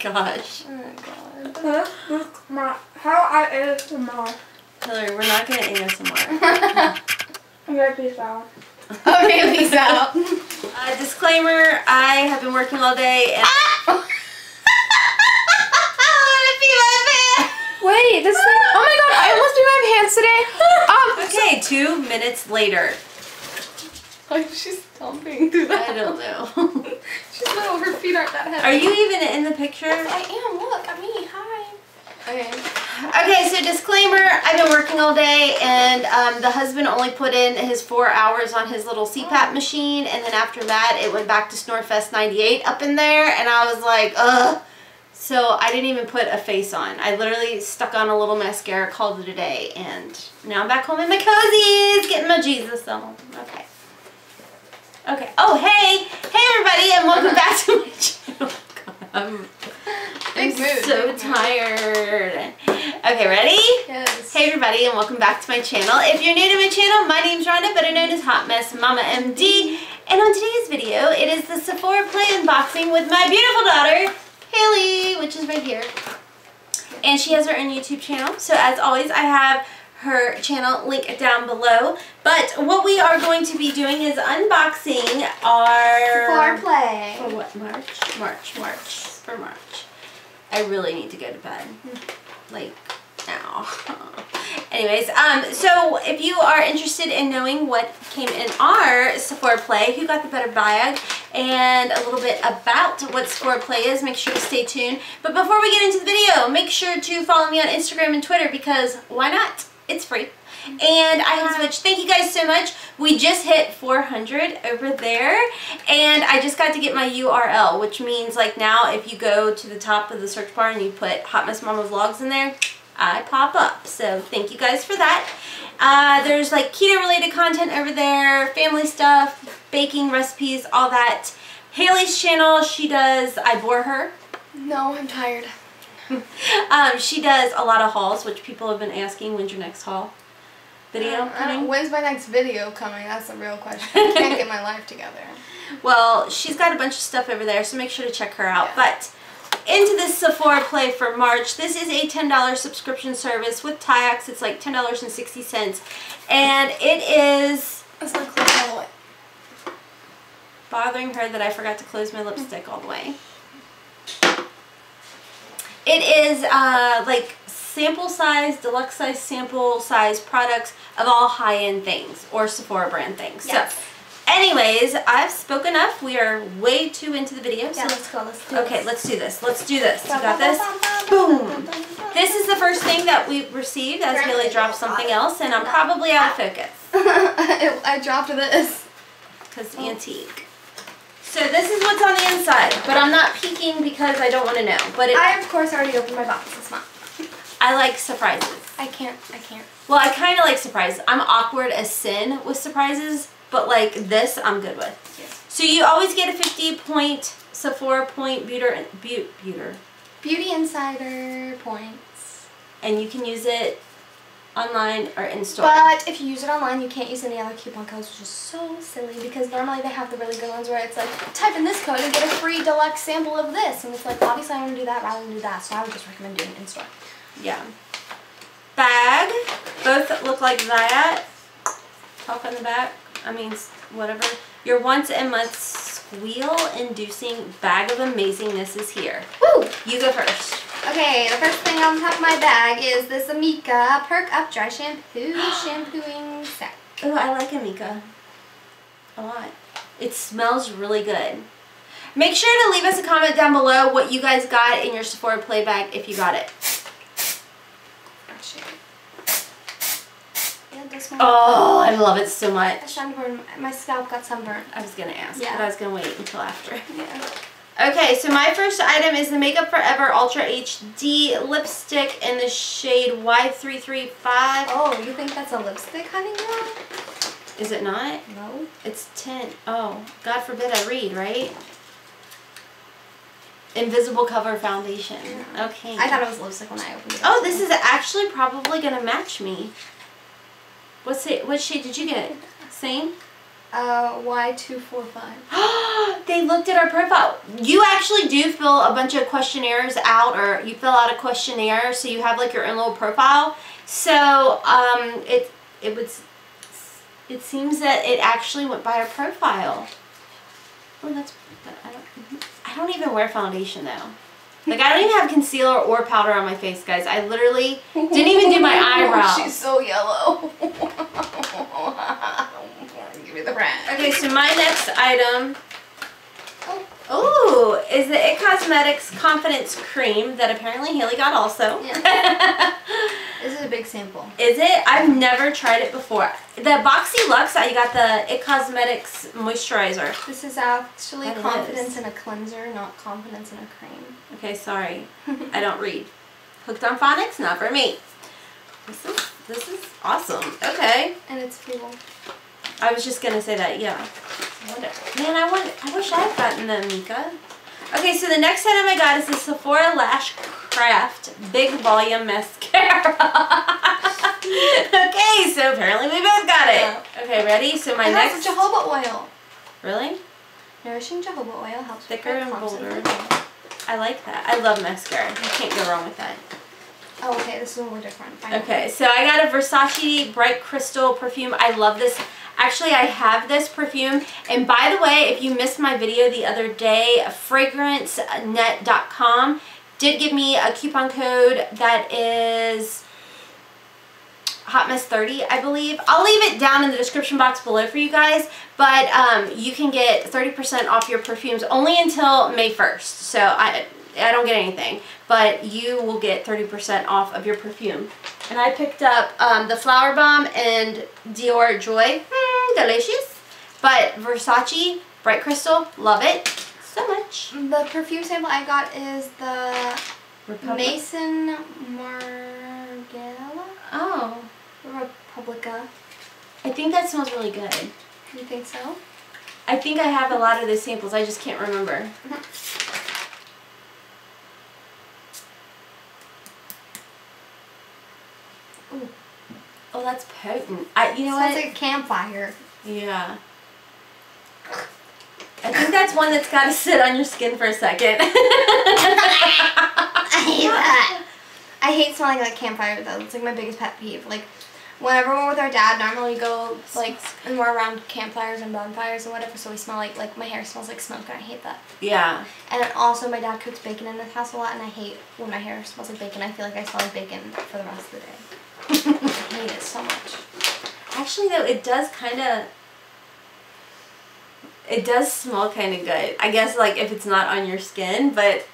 gosh. Oh god. How I ASMR. Hillary, we're not gonna ASMR. Okay, peace out. Okay, peace out. Disclaimer, I have been working all day and Wait, this thing. Oh my god, I almost beat my pants today. 2 minutes later. Why is she stomping through that? I don't know. She's little, her feet aren't that heavy. Are you even in the picture? I am, look at me, hi. Okay. Okay, so disclaimer, I've been working all day and the husband only put in his 4 hours on his little CPAP machine, and then after that it went back to Snorefest 98 up in there, and I was like, ugh. So I didn't even put a face on. I literally stuck on a little mascara, called it a day, and now I'm back home in my cozies, getting my Jesus on. Okay. Okay. Oh, hey! Hey everybody, and welcome back to my channel. God, I'm so tired. Okay, ready? Yes. Hey everybody, and welcome back to my channel. If you're new to my channel, my name's Rhonda, better known as Hotmessmommabusiness. And on today's video, it is the Sephora Play unboxing with my beautiful daughter, Haley, which is right here. And she has her own YouTube channel. So as always, I have her channel link down below. But what we are going to be doing is unboxing our... Sephora Play. For what? March. For March. I really need to go to bed. Like, now. Anyways, so if you are interested in knowing what came in our Sephora Play, who got the better bag, and a little bit about what Sephora Play is, make sure to stay tuned. But before we get into the video, make sure to follow me on Instagram and Twitter, because why not? It's free. And I have switched. Thank you guys so much. We just hit 400 over there, and I just got to get my URL, which means like now if you go to the top of the search bar and you put Hot Mess Mama Vlogs in there, I pop up. So thank you guys for that. There's like keto related content over there, family stuff, baking recipes, all that. Haley's channel, she does, I bore her. No, I'm tired. She does a lot of hauls, which people have been asking, when's your next haul video coming? When's my next video coming? That's the real question. I can't get my life together. Well, she's got a bunch of stuff over there, so make sure to check her out. Yeah. But into this Sephora Play for March, this is a $10 subscription service with tax. It's like $10.60, and it is It's not close all the way. bothering her that I forgot to close my lipstick all the way. It is like sample size, deluxe size, sample size products of all high-end things or Sephora brand things. Yes. So anyways, I've spoken enough. We are way too into the video. Yeah, So let's go. Let's do okay, this. let's do this. Let's do this. You got this? Boom. This is the first thing that we received as Haley dropped something else, and I'm probably out of focus. I dropped this. Because antique. So this is what's on the inside, but I'm not peeking because I don't want to know. But I, of course, already opened my box. It's not. I like surprises. I can't. Well, I kind of like surprises. I'm awkward as sin with surprises, but like this, I'm good with. Yes. So you always get a 50-point Sephora point Beauty Insider points. and you can use it online or in store. But if you use it online, you can't use any other coupon codes, which is so silly because normally they have the really good ones where it's like, type in this code and get a free deluxe sample of this. And it's like, obviously I want to do that rather than do that, so I would just recommend doing it in store. Yeah. Bag. Both look like that. Talk on the back. I mean, whatever. Your once a month squeal-inducing bag of amazingness is here. Woo! You go first. Okay, the first thing on top of my bag is this Amika Perk Up Dry Shampoo shampooing set. Oh, I like Amika a lot. It smells really good. Make sure to leave us a comment down below what you guys got in your Sephora Play bag if you got it. Yeah, it does smell. Oh, I love it so much. Sunburn. My scalp got sunburned. I was going to ask, Yeah. but I was going to wait until after. Yeah. Okay, so my first item is the Makeup Forever Ultra HD lipstick in the shade Y335. Oh, you think that's a lipstick, honey girl? Is it not? No. It's tint. Oh, God forbid I read, right? Invisible Cover Foundation. Yeah. Okay. I thought it was lipstick when I opened it. Oh, this is actually probably going to match me. What shade did you get? Same? Y245. They looked at our profile. You actually do fill a bunch of questionnaires out, or you fill out a questionnaire, so you have like your own little profile. So it seems that it actually went by our profile. Oh, I don't even wear foundation though. Like, I don't even have concealer or powder on my face, guys. I literally didn't even do my eyebrows. She's so yellow. Give me the brand. Okay, so my next item, ooh, is the It Cosmetics Confidence Cream that apparently Haley got also. Yeah. This is a big sample. Is it? I've never tried it before. The Boxy Luxe, I got the It Cosmetics Moisturizer. This is actually Confidence in a Cleanser, not Confidence in a Cream. Okay, sorry. I don't read. Hooked on phonics? Not for me. This is awesome. Okay. And it's full. I was just going to say that, yeah. Man, I wish I had gotten them, Mika. Okay, so the next item I got is the Sephora Lash Craft Big Volume Mascara. Okay, so apparently we both got it. Yeah. Okay, ready? So my next... jojoba oil. Really? Nourishing jojoba oil helps thicker and bolder. I like that. I love mascara. You can't go wrong with that. Oh, okay. This is a little different. Okay, so I got a Versace Bright Crystal perfume. I love this. Actually, I have this perfume. And by the way, if you missed my video the other day, fragrancenet.com did give me a coupon code that is Hotmess30, I believe. I'll leave it down in the description box below for you guys. But you can get 30% off your perfumes only until May 1st. So I don't get anything. But you will get 30% off of your perfume. And I picked up the Flower Bomb and Dior Joy. Delicious. But Versace Bright Crystal, love it so much. The perfume sample I got is the Maison Margiela. Oh. Republica. I think that smells really good. You think so? I think I have a lot of the samples. I just can't remember. Ooh. Oh, that's potent. You know Smells what? like a campfire. Yeah. I think that's one that's got to sit on your skin for a second. I hate that. I hate smelling like campfire though. It's like my biggest pet peeve. Like, whenever we're with our dad, normally we go like and we're around campfires and bonfires and whatever, so we smell like my hair smells like smoke, and I hate that. Yeah. And then also my dad cooks bacon in this house a lot, and I hate when my hair smells like bacon. I feel like I smell like bacon for the rest of the day. I hate it so much. Actually though, it does smell kind of good. I guess like if it's not on your skin, but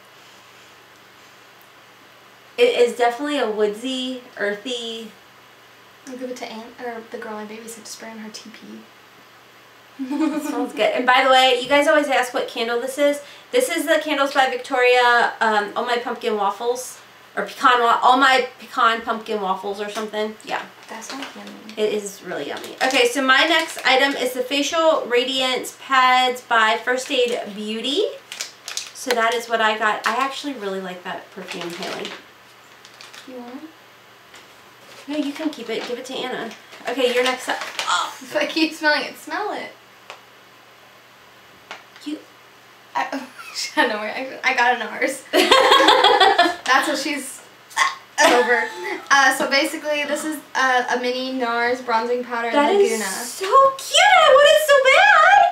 it is definitely a woodsy, earthy. I'll give it to Aunt, or the girl I babysit, to spray on her TP. It smells good. And by the way, you guys always ask what candle this is. This is the Candles by Victoria, All My Pumpkin Waffles. Or All My Pecan Pumpkin Waffles or something. Yeah. That sounds yummy. It is really yummy. Okay, so my next item is the Facial Radiance Pads by First Aid Beauty. So that is what I got. I actually really like that perfume, Haley. You want it? No, you can keep it. Give it to Anna. Okay, your next up. Oh, if I keep smelling it, smell it. I know, I got a NARS. That's what she's over. So basically, this is a mini NARS bronzing powder in Laguna. That is so cute. I want it so bad.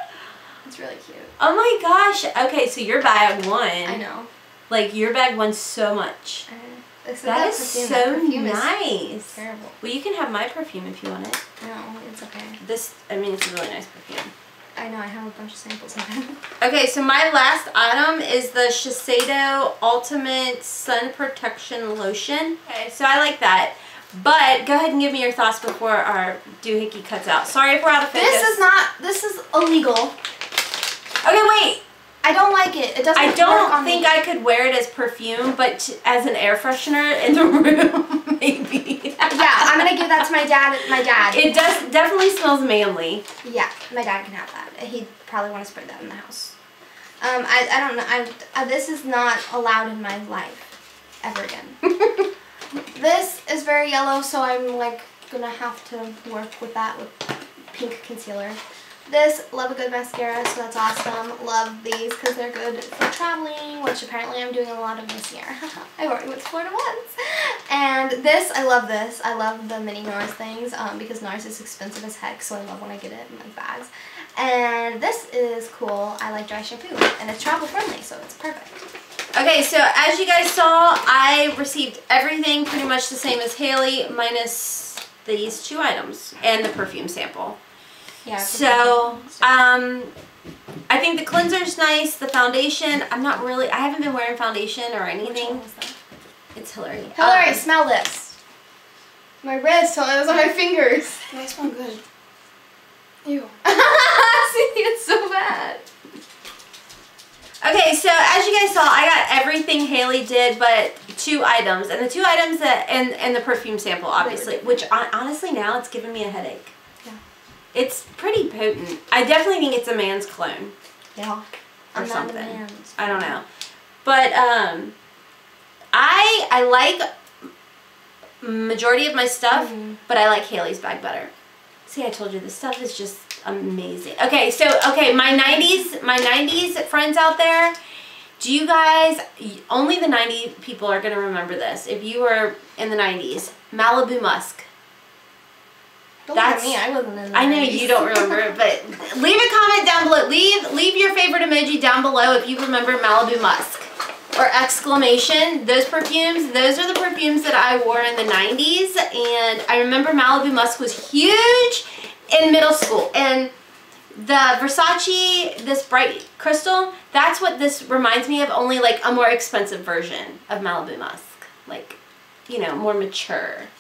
It's really cute. Oh my gosh. Okay, so your bag won. I know. Like, your bag won so much. That is so nice. Terrible. Well, you can have my perfume if you want it. No, it's okay. It's a really nice perfume. I know, I have a bunch of samples of it. Okay, so my last item is the Shiseido Ultimate Sun Protection Lotion. Okay, so I like that. But go ahead and give me your thoughts before our doohickey cuts out. Sorry if we're out of focus. This is illegal. Okay, wait. I don't like it. It doesn't I work don't on think me. I could wear it as perfume, but as an air freshener in the room, maybe. Yeah, I'm gonna give that to my dad. It definitely smells manly. Yeah, my dad can have that. He'd probably want to spray that in the house. I don't know. This is not allowed in my life ever again. This is very yellow, so I'm like gonna have to work with that with pink concealer. This, love a good mascara, so that's awesome. Love these because they're good for traveling, which apparently I'm doing a lot of this year. I already went to Florida once. And this, I love this. I love the mini NARS things because NARS is expensive as heck, so I love when I get it in my bags. And this is cool. I like dry shampoo, and it's travel friendly, so it's perfect. Okay, so as you guys saw, I received everything pretty much the same as Hailey, minus these 2 items and the perfume sample. Yeah. So, I think the cleanser's nice. The foundation, I haven't been wearing foundation or anything. Which one was that? It's Hillary. Hillary, smell this. My wrist, oh, those are my fingers. They smell good. Ew. See, it's so bad. Okay, so as you guys saw, I got everything Hailey did but 2 items. And the 2 items that, and the perfume sample, obviously, which honestly now it's giving me a headache. Yeah. It's pretty potent. I definitely think it's a man's clone. Yeah. Or something. I don't know. But I like majority of my stuff, but I like Hailey's bag better. See, I told you this stuff is just amazing. Okay, so my 90s friends out there, do you guys, only the 90 people are going to remember this. If you were in the 90s, Malibu Musk. Don't look at me, I wasn't in the 90s. I know you don't remember it, but leave a comment down below. Leave your favorite emoji down below if you remember Malibu Musk. Or exclamation. Those perfumes, those are the perfumes that I wore in the 90s. And I remember Malibu Musk was huge in middle school. And the Versace, this bright crystal, that's what this reminds me of, only like a more expensive version of Malibu Musk. Like, you know, more mature.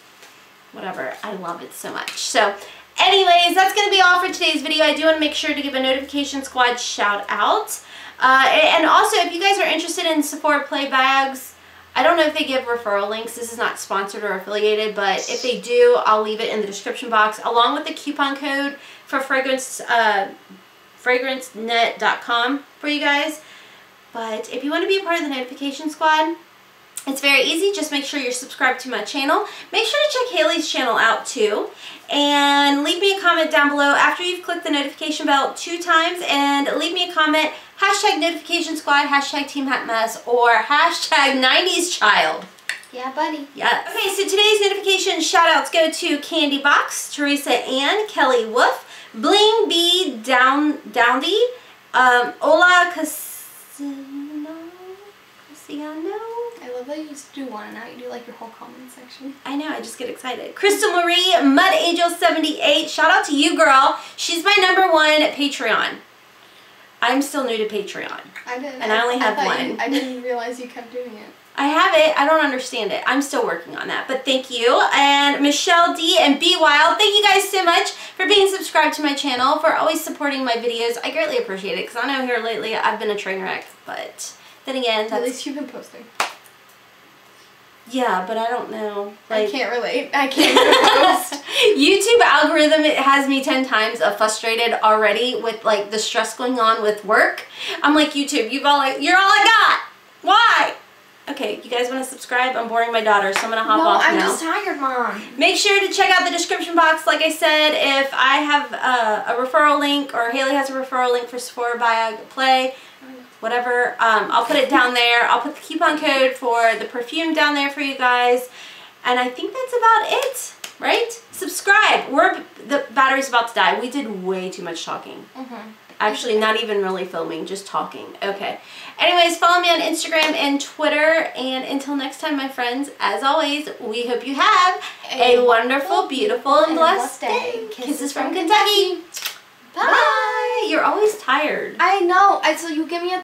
Whatever. I love it so much. So, anyways, that's going to be all for today's video. I do want to make sure to give a Notification Squad shout out. And also, if you guys are interested in Sephora Play bags, I don't know if they give referral links. This is not sponsored or affiliated, but if they do, I'll leave it in the description box, along with the coupon code for fragrancenet.com for you guys. But if you want to be a part of the Notification Squad, it's very easy. Just make sure you're subscribed to my channel. Make sure to check Hailey's channel out too. And leave me a comment down below after you've clicked the notification bell 2 times. And leave me a comment, hashtag Notification Squad, hashtag Team Hot Mess, or hashtag 90s Child. Yeah, buddy. Yes. Okay, so today's notification shoutouts go to Candy Box, Teresa Ann, Kelly Wolf, Bling B Downdy, Ola Cassiano. I love that you used to do one and now you do like your whole comment section. I know, I just get excited. Crystal Marie, Mud Angel 78. Shout out to you, girl. She's my #1 Patreon. I'm still new to Patreon. I did. And I only have one. I didn't realize you kept doing it. I have it. I don't understand it. I'm still working on that. But thank you. And Michelle D and Be Wild, thank you guys so much for being subscribed to my channel, for always supporting my videos. I greatly appreciate it because I know here lately I've been a train wreck. But then again, at least you've been posting. Yeah, but I don't know. Like, I can't relate. I can't post. YouTube algorithm, it has me 10 times frustrated already with like the stress going on with work. I'm like, YouTube, you're all I got. Why? Okay, you guys want to subscribe? I'm boring my daughter, so I'm going to hop off now. No, I'm just tired, Mom. Make sure to check out the description box. Like I said, if I have a referral link, or Hailey has a referral link for Sephora Bag Play, whatever, I'll put it down there. I'll put the coupon code for the perfume down there for you guys. And I think that's about it, right? Subscribe. The battery's about to die. We did way too much talking. Actually, not even really filming, just talking. Okay. Anyways, follow me on Instagram and Twitter. And until next time, my friends, as always, we hope you have a wonderful, beautiful, and blessed day. Kisses from Kentucky. Bye. You're always tired. I know. So you give me a